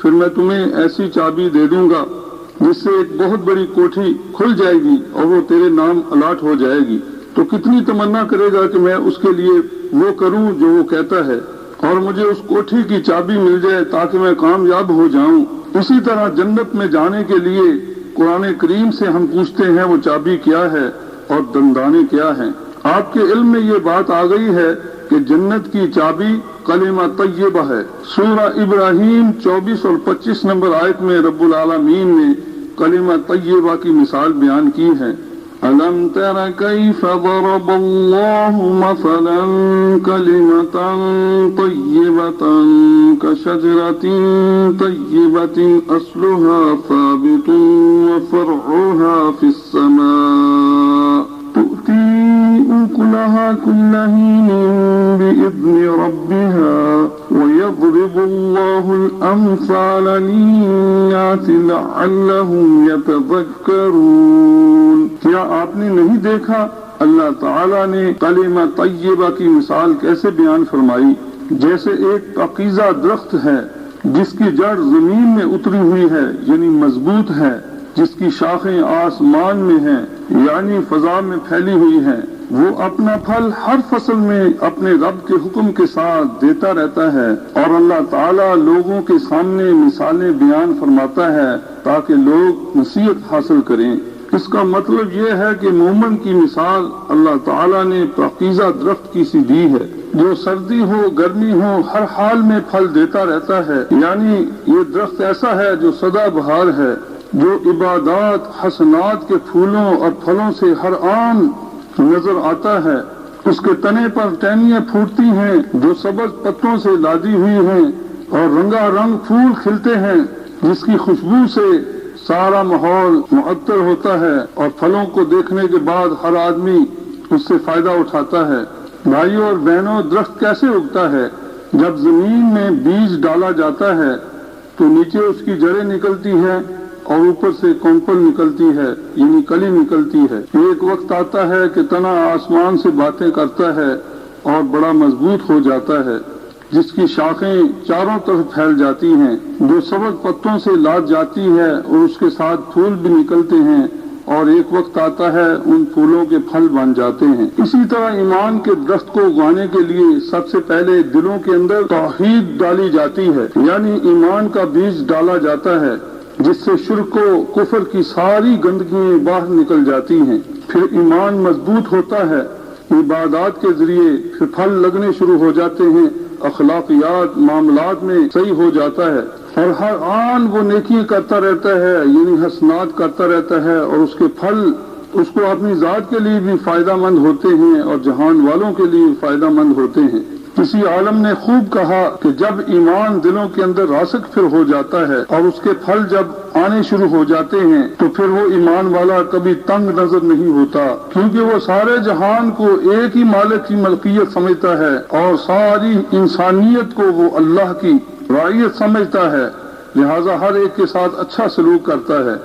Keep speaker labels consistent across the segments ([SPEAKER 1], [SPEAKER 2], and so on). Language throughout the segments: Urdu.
[SPEAKER 1] پھر میں تمہیں ایسی چابی دے دوں گا جس سے ایک بہت بڑی کوٹھی کھل جائے گی اور وہ تیرے نام الاٹ ہو جائے گی۔ تو کتنی تمنا کرے گا کہ میں اس کے لیے وہ کروں جو وہ کہتا ہے، اور مجھے اس کوٹھی کی چابی مل جائے تاکہ میں کامیاب ہو جاؤں۔ اسی طرح جنت میں جانے کے لیے قرآن کریم سے ہم پوچھتے ہیں وہ چابی کیا ہے اور دندانے کیا ہیں۔ آپ کے علم میں یہ بات آ گئی ہے کہ جنت کی چابی کلمہ طیبہ ہے۔ سورہ ابراہیم 24 اور 25 نمبر آیت میں رب العالمین نے کلمہ طیبہ کی مثال بیان کی ہے۔ أَلَمْ تَرَ كَيْفَ ضَرَبَ اللَّهُ مَثَلًا كَلِمَةً طَيِّبَةً كَشَجَرَةٍ طَيِّبَةٍ أَصْلُهَا ثَابِتٌ وَفَرْعُهَا فِي السَّمَاءِ تُؤْتِي أُكُلَهَا كُلَّ حِينٍ بِإِذْنِ رَبِّهَا وَيَضْرِبُ اللَّهُ الْأَمْثَالَ لِلنَّاسِ لَعَلَّهُمْ يَتَذَكَّرُونَ۔ کیا آپ نے نہیں دیکھا اللہ تعالیٰ نے کلمہ طیبہ کی مثال کیسے بیان فرمائی؟ جیسے ایک پاکیزہ درخت ہے جس کی جڑ زمین میں اتری ہوئی ہے یعنی مضبوط ہے، جس کی شاخیں آسمان میں ہیں یعنی فضا میں پھیلی ہوئی ہیں، وہ اپنا پھل ہر فصل میں اپنے رب کے حکم کے ساتھ دیتا رہتا ہے، اور اللہ تعالیٰ لوگوں کے سامنے مثالیں بیان فرماتا ہے تاکہ لوگ نصیحت حاصل کریں۔ اس کا مطلب یہ ہے کہ مومن کی مثال اللہ تعالیٰ نے پاکیزہ درخت کی سی دی ہے جو سردی ہو گرمی ہو ہر حال میں پھل دیتا رہتا ہے، یعنی یہ درخت ایسا ہے جو سدا بہار ہے، جو عبادات حسنات کے پھولوں اور پھلوں سے ہر آن نظر آتا ہے۔ اس کے تنے پر ٹہنیاں پھوٹتی ہیں جو سبز پتوں سے لادی ہوئی ہیں، اور رنگا رنگ پھول کھلتے ہیں جس کی خوشبو سے سارا ماحول معطر ہوتا ہے، اور پھلوں کو دیکھنے کے بعد ہر آدمی اس سے فائدہ اٹھاتا ہے۔ بھائیوں اور بہنوں، درخت کیسے اگتا ہے؟ جب زمین میں بیج ڈالا جاتا ہے تو نیچے اس کی جڑیں نکلتی ہیں اور اوپر سے کونپل نکلتی ہے یعنی کلی نکلتی ہے۔ ایک وقت آتا ہے کہ تنا آسمان سے باتیں کرتا ہے اور بڑا مضبوط ہو جاتا ہے، جس کی شاخیں چاروں طرف پھیل جاتی ہیں، جو سبز پتوں سے لاد جاتی ہے اور اس کے ساتھ پھول بھی نکلتے ہیں، اور ایک وقت آتا ہے ان پھولوں کے پھل بن جاتے ہیں۔ اسی طرح ایمان کے درخت کو اگانے کے لیے سب سے پہلے دلوں کے اندر توحید ڈالی جاتی ہے، یعنی ایمان کا بیج ڈالا جاتا ہے جس سے شرک و کفر کی ساری گندگیاں باہر نکل جاتی ہیں۔ پھر ایمان مضبوط ہوتا ہے، عبادات کے ذریعے پھر پھل لگنے شروع ہو جاتے ہیں، اخلاقیات معاملات میں صحیح ہو جاتا ہے، اور ہر آن وہ نیکی کرتا رہتا ہے یعنی حسنات کرتا رہتا ہے، اور اس کے پھل اس کو اپنی ذات کے لیے بھی فائدہ مند ہوتے ہیں اور جہان والوں کے لیے فائدہ مند ہوتے ہیں۔ کسی عالم نے خوب کہا کہ جب ایمان دلوں کے اندر راسخ پھر ہو جاتا ہے اور اس کے پھل جب آنے شروع ہو جاتے ہیں تو پھر وہ ایمان والا کبھی تنگ نظر نہیں ہوتا، کیونکہ وہ سارے جہان کو ایک ہی مالک کی ملکیت سمجھتا ہے اور ساری انسانیت کو وہ اللہ کی رعیت سمجھتا ہے، لہذا ہر ایک کے ساتھ اچھا سلوک کرتا ہے۔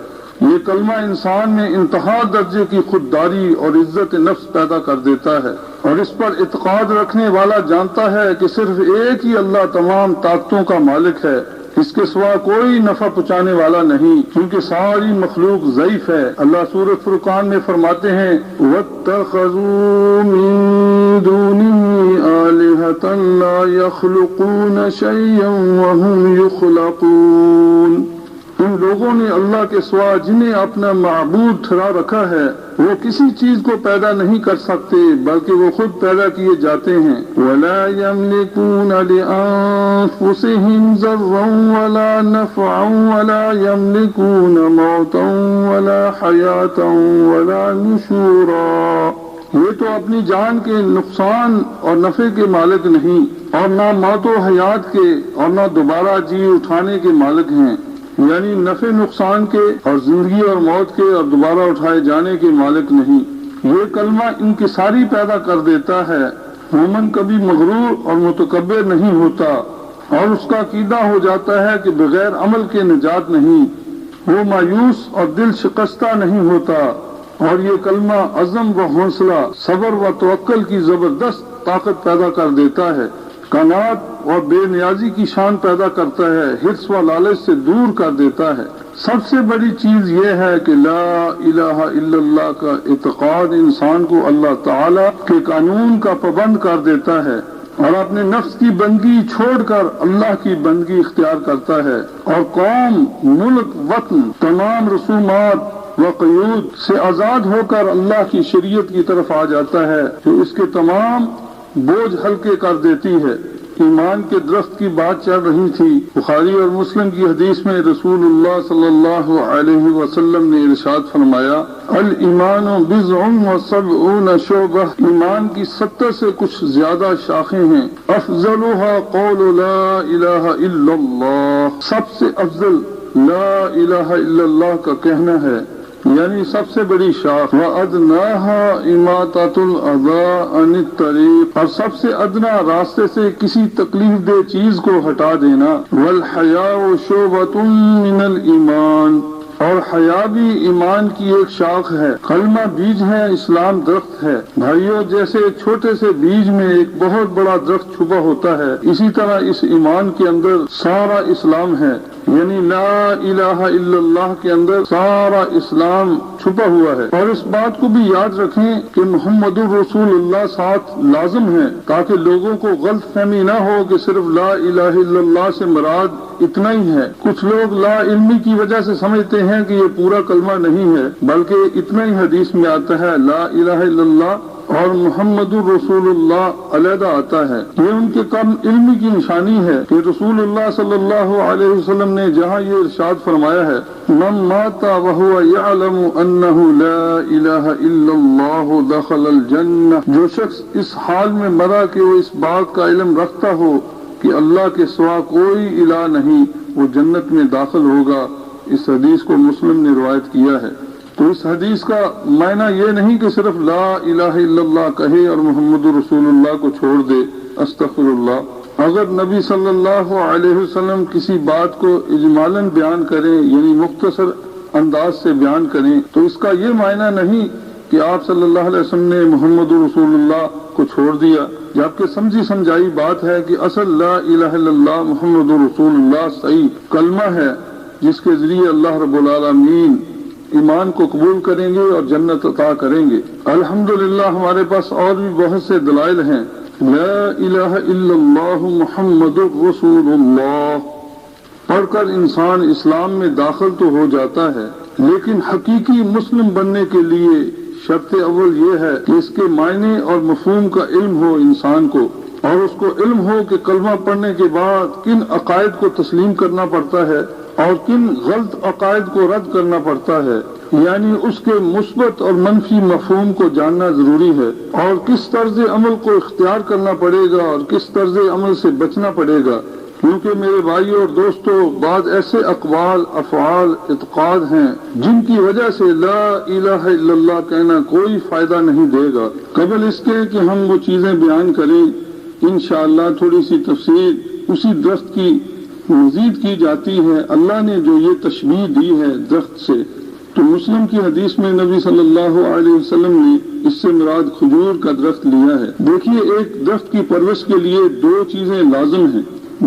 [SPEAKER 1] یہ کلمہ انسان میں انتہا درجے کی خودداری اور عزت نفس پیدا کر دیتا ہے، اور اس پر اعتقاد رکھنے والا جانتا ہے کہ صرف ایک ہی اللہ تمام طاقتوں کا مالک ہے، اس کے سوا کوئی نفع پہنچانے والا نہیں، کیونکہ ساری مخلوق ضعیف ہے۔ اللہ سورۃ فرقان میں فرماتے ہیں وَاتَّخَذُوا مِن دُونِهِ آلِهَةً لَا يَخْلُقُونَ شَيْئًا وَهُمْ يُخْلَقُونَ۔ ان لوگوں نے اللہ کے سوا جنہیں اپنا معبود ٹھہرا رکھا ہے وہ کسی چیز کو پیدا نہیں کر سکتے بلکہ وہ خود پیدا کیے جاتے ہیں۔ وَلَا يَمْلِكُونَ لِأَنفُسِهِمْ ضَرًّا وَلَا نَفْعًا وَلَا يَمْلِكُونَ مَوْتًا وَلَا حَيَاةً وَلَا نُشُورًا۔ یہ تو اپنی جان کے نقصان اور نفع کے مالک نہیں، اور نہ موت و حیات کے اور نہ دوبارہ جی اٹھانے کے مالک ہیں، یعنی نفع نقصان کے اور زندگی اور موت کے اور دوبارہ اٹھائے جانے کے مالک نہیں۔ یہ کلمہ انکساری پیدا کر دیتا ہے۔ مومن کبھی مغرور اور متکبر نہیں ہوتا، اور اس کا عقیدہ ہو جاتا ہے کہ بغیر عمل کے نجات نہیں، وہ مایوس اور دل شکستہ نہیں ہوتا، اور یہ کلمہ عزم و حوصلہ، صبر و توکل کی زبردست طاقت پیدا کر دیتا ہے۔ قناعت اور بے نیازی کی شان پیدا کرتا ہے، حرص و لالچ سے دور کر دیتا ہے۔ سب سے بڑی چیز یہ ہے کہ لا الہ الا اللہ کا اعتقاد انسان کو اللہ تعالی کے قانون کا پابند کر دیتا ہے اور اپنے نفس کی بندگی چھوڑ کر اللہ کی بندگی اختیار کرتا ہے، اور قوم، ملک، وطن، تمام رسومات و قیود سے آزاد ہو کر اللہ کی شریعت کی طرف آ جاتا ہے جو اس کے تمام بوجھ ہلکے کر دیتی ہے۔ ایمان کے درخت کی بات چل رہی تھی۔ بخاری اور مسلم کی حدیث میں رسول اللہ صلی اللہ علیہ وسلم نے ارشاد فرمایا، الایمان بضع وسبعون شعبہ، ایمان کی 70 سے کچھ زیادہ شاخیں ہیں، افضلها قول لا الہ الا اللہ، سب سے افضل لا الہ الا اللہ کا کہنا ہے، یعنی سب سے بڑی شاخ، وَأَدْنَاهَا إِمَاطَةُ الْأَذَىٰ عَنِ الطَّرِيقِ، اور سب سے ادنا راستے سے کسی تکلیف دہ چیز کو ہٹا دینا، وَالْحَيَاءُ شُعْبَةٌ مِّنَ الْإِيمَانِ، اور حیا بھی ایمان کی ایک شاخ ہے۔ کلمہ بیج ہے، اسلام درخت ہے۔ بھائیوں، جیسے ایک چھوٹے سے بیج میں ایک بہت بڑا درخت چھپا ہوتا ہے، اسی طرح اس ایمان کے اندر سارا اسلام ہے، یعنی لا الہ الا اللہ کے اندر سارا اسلام چھپا ہوا ہے۔ اور اس بات کو بھی یاد رکھیں کہ محمد الرسول اللہ ساتھ لازم ہے، تاکہ لوگوں کو غلط فہمی نہ ہو کہ صرف لا الہ الا اللہ سے مراد اتنا ہی ہے۔ کچھ لوگ لا علمی کی وجہ سے سمجھتے ہیں کہ یہ پورا کلمہ نہیں ہے، بلکہ اتنا ہی حدیث میں آتا ہے، لا الہ الا اللہ اور محمد الرسول اللہ علیحدہ آتا ہے۔ یہ ان کے کم علمی کی نشانی ہے کہ رسول اللہ صلی اللہ علیہ وسلم نے جہاں یہ ارشاد فرمایا ہے، من مات وهو يعلم انه لا الہ الا اللہ دخل الجنہ، جو شخص اس حال میں مرا کہ وہ اس بات کا علم رکھتا ہو کہ اللہ کے سوا کوئی الہ نہیں، وہ جنت میں داخل ہوگا۔ اس حدیث کو مسلم نے روایت کیا ہے۔ تو اس حدیث کا معنی یہ نہیں کہ صرف لا الہ الا اللہ کہے اور محمد رسول اللہ کو چھوڑ دے، استغفر اللہ۔ اگر نبی صلی اللہ علیہ وسلم کسی بات کو اجمالاً بیان کریں، یعنی مختصر انداز سے بیان کریں، تو اس کا یہ معنی نہیں کہ آپ صلی اللہ علیہ وسلم نے محمد رسول اللہ کو چھوڑ دیا، جبکہ سمجھی سمجھائی بات ہے کہ اصل لا الہ الا اللہ محمد رسول اللہ صحیح کلمہ ہے، جس کے ذریعے اللہ رب العالمین ایمان کو قبول کریں گے اور جنت عطا کریں گے۔ الحمدللہ ہمارے پاس اور بھی بہت سے دلائل ہیں۔ لا الہ الا اللہ محمد رسول اللہ پڑھ کر انسان اسلام میں داخل تو ہو جاتا ہے، لیکن حقیقی مسلم بننے کے لیے شرط اول یہ ہے کہ اس کے معنی اور مفہوم کا علم ہو انسان کو، اور اس کو علم ہو کہ کلمہ پڑھنے کے بعد کن عقائد کو تسلیم کرنا پڑتا ہے اور کن غلط عقائد کو رد کرنا پڑتا ہے، یعنی اس کے مثبت اور منفی مفہوم کو جاننا ضروری ہے، اور کس طرز عمل کو اختیار کرنا پڑے گا اور کس طرز عمل سے بچنا پڑے گا، کیونکہ میرے بھائیوں اور دوستوں، بعض ایسے اقوال، افعال، اعتقاد ہیں جن کی وجہ سے لا الہ الا اللہ کہنا کوئی فائدہ نہیں دے گا۔ قبل اس کے کہ ہم وہ چیزیں بیان کریں، انشاءاللہ تھوڑی سی تفصیل اسی درخت کی مزید کی جاتی ہے۔ اللہ نے جو یہ تشبیہ دی ہے درخت سے، تو مسلم کی حدیث میں نبی صلی اللہ علیہ وسلم نے اس سے مراد کھجور کا درخت لیا ہے۔ دیکھیے، ایک درخت کی پرورش کے لیے دو چیزیں لازم ہیں،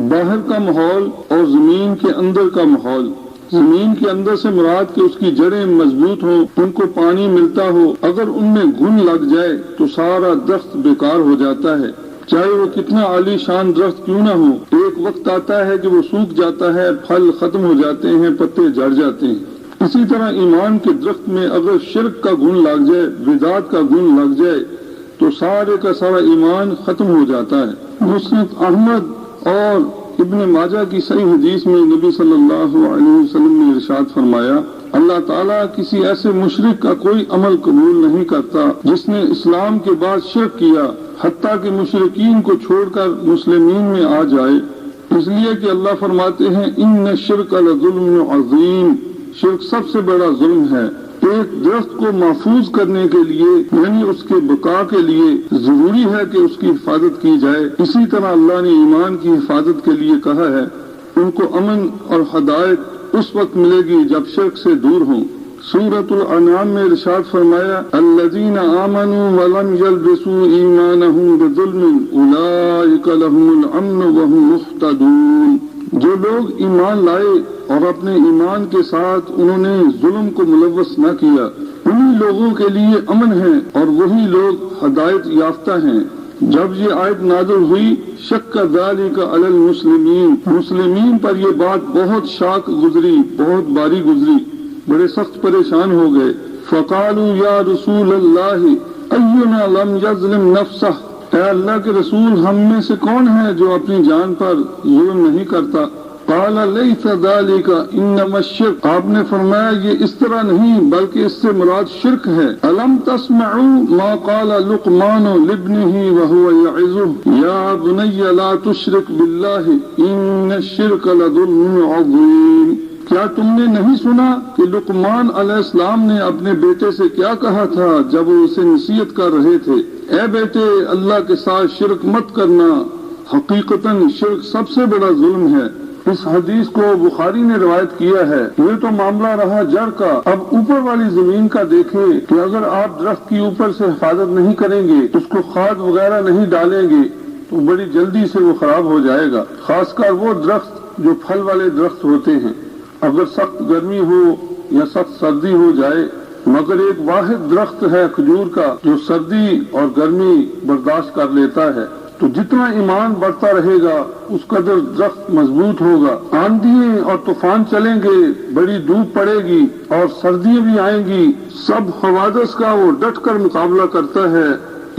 [SPEAKER 1] باہر کا ماحول اور زمین کے اندر کا ماحول۔ زمین کے اندر سے مراد کہ اس کی جڑیں مضبوط ہوں، ان کو پانی ملتا ہو، اگر ان میں گھن لگ جائے تو سارا درخت بیکار ہو جاتا ہے، چاہے وہ کتنا عالی شان درخت کیوں نہ ہو۔ ایک وقت آتا ہے کہ وہ سوکھ جاتا ہے، پھل ختم ہو جاتے ہیں، پتے جھڑ جاتے ہیں۔ اسی طرح ایمان کے درخت میں اگر شرک کا گن لگ جائے، بدعت کا گن لگ جائے، تو سارے کا سارا ایمان ختم ہو جاتا ہے۔ مسند احمد اور ابن ماجہ کی صحیح حدیث میں نبی صلی اللہ علیہ وسلم نے ارشاد فرمایا، اللہ تعالیٰ کسی ایسے مشرک کا کوئی عمل قبول نہیں کرتا جس نے اسلام کے بعد شرک کیا، حتیٰ کہ مشرکین کو چھوڑ کر مسلمین میں آ جائے۔ اس لیے کہ اللہ فرماتے ہیں، ان الشرک لظلم عظیم، شرک سب سے بڑا ظلم ہے۔ ایک درخت کو محفوظ کرنے کے لیے، یعنی اس کے بقا کے لیے ضروری ہے کہ اس کی حفاظت کی جائے۔ اسی طرح اللہ نے ایمان کی حفاظت کے لیے کہا ہے، ان کو امن اور ہدایت اس وقت ملے گی جب شرک سے دور ہوں۔ سورۃ الانعام میں ارشاد فرمایا الذین آمنوا ولم یلبسوا ایمانہم بظلم اولئک لہم الامن وہم مہتدون۔ جو لوگ ایمان لائے اور اپنے ایمان کے ساتھ انہوں نے ظلم کو ملوث نہ کیا، انہی لوگوں کے لیے امن ہے اور وہی لوگ ہدایت یافتہ ہیں۔ جب یہ آیت نازل ہوئی شک ذالک علی المسلمین، مسلمین پر یہ بات بہت شاق گزری، بہت باری گزری، بڑے سخت پریشان ہو گئے۔ فقالوا یا رسول اللہ اینا لم یظلم نفسہ، اے اللہ کے رسول ہم میں سے کون ہے جو اپنی جان پر ظلم نہیں کرتا؟ قال لیس ذالک انما الشرک، آپ نے فرمایا یہ اس طرح نہیں بلکہ اس سے مراد شرک ہے۔ الم تسمعوا ما قال لقمان لابنہ وهو یعظہ یا بنی لا تشرک باللہ ان الشرک لظلم عظیم۔ کیا تم نے نہیں سنا کہ لقمان علیہ السلام نے اپنے بیٹے سے کیا کہا تھا جب وہ اسے نصیحت کر رہے تھے؟ اے بیٹے اللہ کے ساتھ شرک مت کرنا، حقیقتاً شرک سب سے بڑا ظلم ہے۔ اس حدیث کو بخاری نے روایت کیا ہے۔ یہ تو معاملہ رہا جڑ کا، اب اوپر والی زمین کا دیکھیں کہ اگر آپ درخت کی اوپر سے حفاظت نہیں کریں گے، اس کو کھاد وغیرہ نہیں ڈالیں گے تو بڑی جلدی سے وہ خراب ہو جائے گا، خاص کر وہ درخت جو پھل والے درخت ہوتے ہیں۔ اگر سخت گرمی ہو یا سخت سردی ہو جائے، مگر ایک واحد درخت ہے کھجور کا جو سردی اور گرمی برداشت کر لیتا ہے، تو جتنا ایمان بڑھتا رہے گا اس قدر درخت مضبوط ہوگا۔ آندھیاں اور طوفان چلیں گے، بڑی دھوپ پڑے گی اور سردیاں بھی آئیں گی، سب حوادث کا وہ ڈٹ کر مقابلہ کرتا ہے۔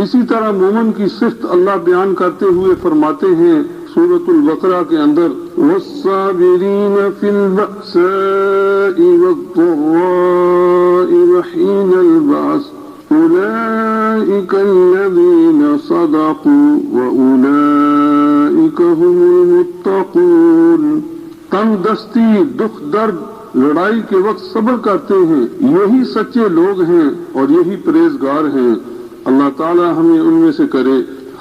[SPEAKER 1] اسی طرح مومن کی صفت اللہ بیان کرتے ہوئے فرماتے ہیں سورۃ البقرہ کے اندر والصابرین فی البأساء والضراء وحین البأس اولئک الذین صدقوا واولئک هم المتقون۔ تنگ دستی، دکھ درد، لڑائی کے وقت صبر کرتے ہیں، یہی سچے لوگ ہیں اور یہی پرہیزگار ہیں۔ اللہ تعالی ہمیں ان میں سے کرے۔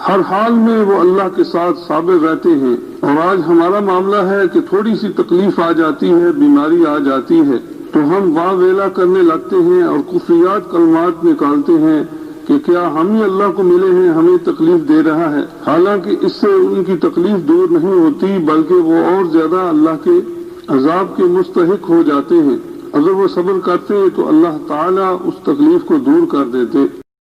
[SPEAKER 1] ہر حال میں وہ اللہ کے ساتھ صابر رہتے ہیں، اور آج ہمارا معاملہ ہے کہ تھوڑی سی تکلیف آ جاتی ہے، بیماری آ جاتی ہے تو ہم واہ ویلا کرنے لگتے ہیں اور کفریات کلمات نکالتے ہیں کہ کیا ہم ہی اللہ کو ملے ہیں، ہمیں تکلیف دے رہا ہے، حالانکہ اس سے ان کی تکلیف دور نہیں ہوتی بلکہ وہ اور زیادہ اللہ کے عذاب کے مستحق ہو جاتے ہیں۔ اگر وہ صبر کرتے تو اللہ تعالیٰ اس تکلیف کو دور کر دیتے۔